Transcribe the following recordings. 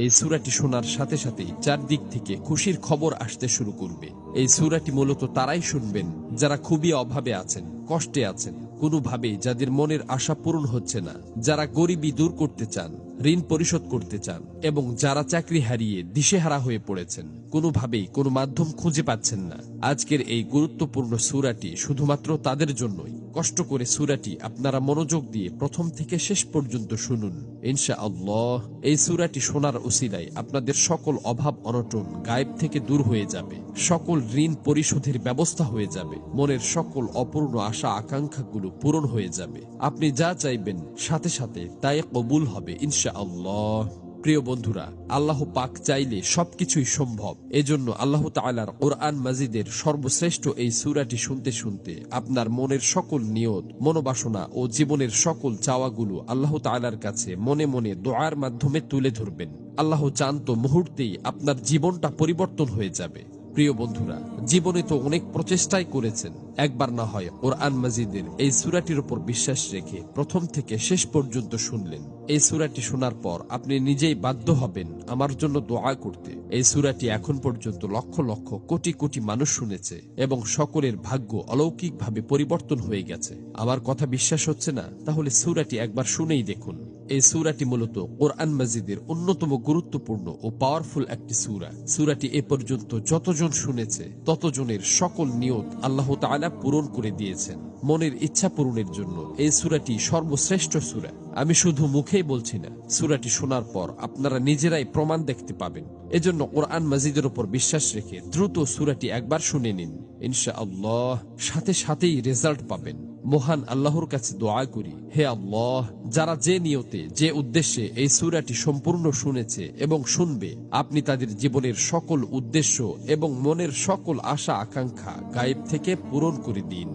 এই সূরাটি শোনার সাথে সাথেই চারদিক থেকে খুশির খবর আসতে শুরু করবে। এই সূরাটি মূলত তারাই শুনবেন যারা খুবই অভাবে আছেন, কষ্টে আছেন, কোনোভাবেই যাদের মনের আশা পূরণ হচ্ছে না, যারা গরিবি দূর করতে চান, ঋণ পরিশোধ করতে চান, এবং যারা চাকরি হারিয়ে দিশেহারা হয়ে পড়েছেন, কোনোভাবেই কোনো মাধ্যম খুঁজে পাচ্ছেন না। আজকের এই গুরুত্বপূর্ণ সূরাটি শুধুমাত্র তাদের জন্যই। কষ্ট করে সূরাটি আপনারা মনোযোগ দিয়ে প্রথম থেকে শেষ পর্যন্ত শুনুন। ইনশাআল্লাহ এই সূরাটি শোনার উসিলায় আপনাদের সকল অভাব অনটন গায়েব থেকে দূর হয়ে যাবে, সকল ঋণ পরিশোধের ব্যবস্থা হয়ে যাবে, মনের সকল অপূর্ণ আশা আকাঙ্ক্ষাগুলো পূরণ হয়ে যাবে। আপনি যা চাইবেন সাথে সাথে তাই কবুল হবে ইনশাআল্লাহ। প্রিয় বন্ধুরা, আল্লাহ পাক চাইলে সবকিছুই সম্ভব। এজন্য আল্লাহ তাআলার কোরআন মাজিদের সর্বশ্রেষ্ঠ এই সূরাটি শুনতে শুনতে আপনার মনের সকল নিয়ত, মনোবাসনা ও জীবনের সকল চাওয়াগুলো আল্লাহ তাআলার কাছে মনে মনে দোয়ার মাধ্যমে তুলে ধরবেন। আল্লাহ চান তো মুহূর্তেই আপনার জীবনটা পরিবর্তন হয়ে যাবে। প্রিয় বন্ধুরা, জীবনে তো অনেক প্রচেষ্টাই করেছেন, একবার না হয় কোরআন মাজিদের এই সূরাটির উপর বিশ্বাস রেখে প্রথম থেকে শেষ পর্যন্ত শুনলেন। এই সূরাটি শোনার পর আপনি নিজেই বাধ্য হবেন আমার জন্য দোয়া করতে। এই সূরাটি এখন পর্যন্ত লক্ষ লক্ষ কোটি কোটি মানুষ শুনেছে এবং সকলের ভাগ্য অলৌকিকভাবে পরিবর্তন হয়ে গেছে। আমার কথা বিশ্বাস হচ্ছে না? তাহলে সূরাটি একবার শুনেই দেখুন। এই সূরাটি মূলত কোরআন মাজিদের অন্যতম গুরুত্বপূর্ণ ও পাওয়ারফুল একটি সূরা। সূরাটি এ পর্যন্ত যতজন শুনেছে ততজনের সকল নিয়ত আল্লাহ তাআলা পূরণ করে দিয়েছেন। মনের ইচ্ছা পূরণের জন্য এই সূরাটি সর্বশ্রেষ্ঠ সূরা। আমি শুধু মুখেই বলছি না, সূরাটি শোনার পর আপনারা নিজেরাই প্রমাণ দেখতে পাবেন। এজন্য কোরআন মাজিদের উপর বিশ্বাস রেখে দ্রুত সূরাটি একবার শুনে নিন। ইনশাআল্লাহ সাথে সাথেই রেজাল্ট পাবেন। মহান আল্লাহর কাছে দোয়া করি, হে আল্লাহ, যারা যে নিয়তে যে উদ্দেশ্যে এই সূরাটি সম্পূর্ণ শুনেছে এবং শুনবে, আপনি তাদের জীবনের সকল উদ্দেশ্য এবং মনের সকল আশা আকাঙ্ক্ষা গায়েব থেকে পূরণ করে দিন।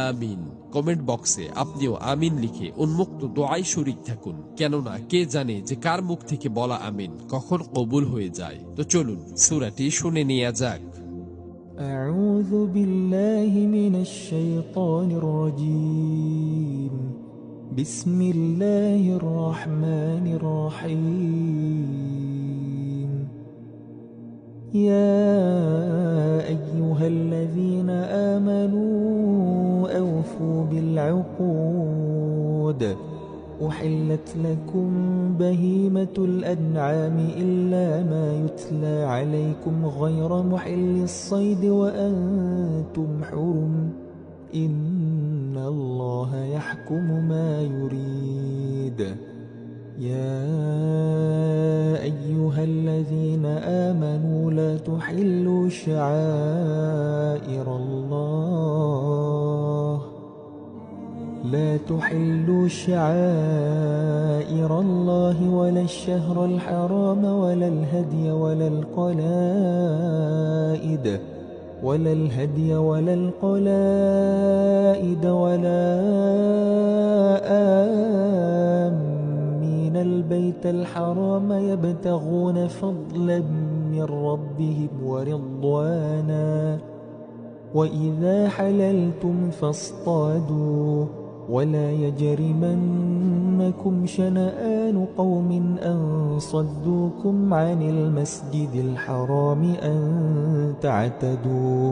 আমিন। কমেন্ট বক্সে আপনিও আমিন লিখে উন্মুক্ত দোয়ায় শরীক থাকুন, কেননা কে জানে যে কার মুখ থেকে বলা আমিন কখন কবুল হয়ে যায়। তো চলুন সূরাটি শুনে নেওয়া যাক। أعوذ بالله من الشيطان الرجيم. بسم الله الرحمن الرحيم. يا أيها الذين آمنوا أوفوا بالعقود. أحلت لكم بهيمة الأنعام إلا ما يتلى عليكم غير محل الصيد وأنتم حرم. إن الله يحكم ما يريد. يا أيها الذين آمنوا لا تحلوا شعائر الله ولا الشهر الحرام ولا الهدي ولا القلائد ولا آمين البيت الحرام يبتغون فضلا من ربهم ورضوانا. وإذا حللتم فاصطادوا ولا يجرمنكم شنآن قوم أن صدوكم عن المسجد الحرام أن تعتدوا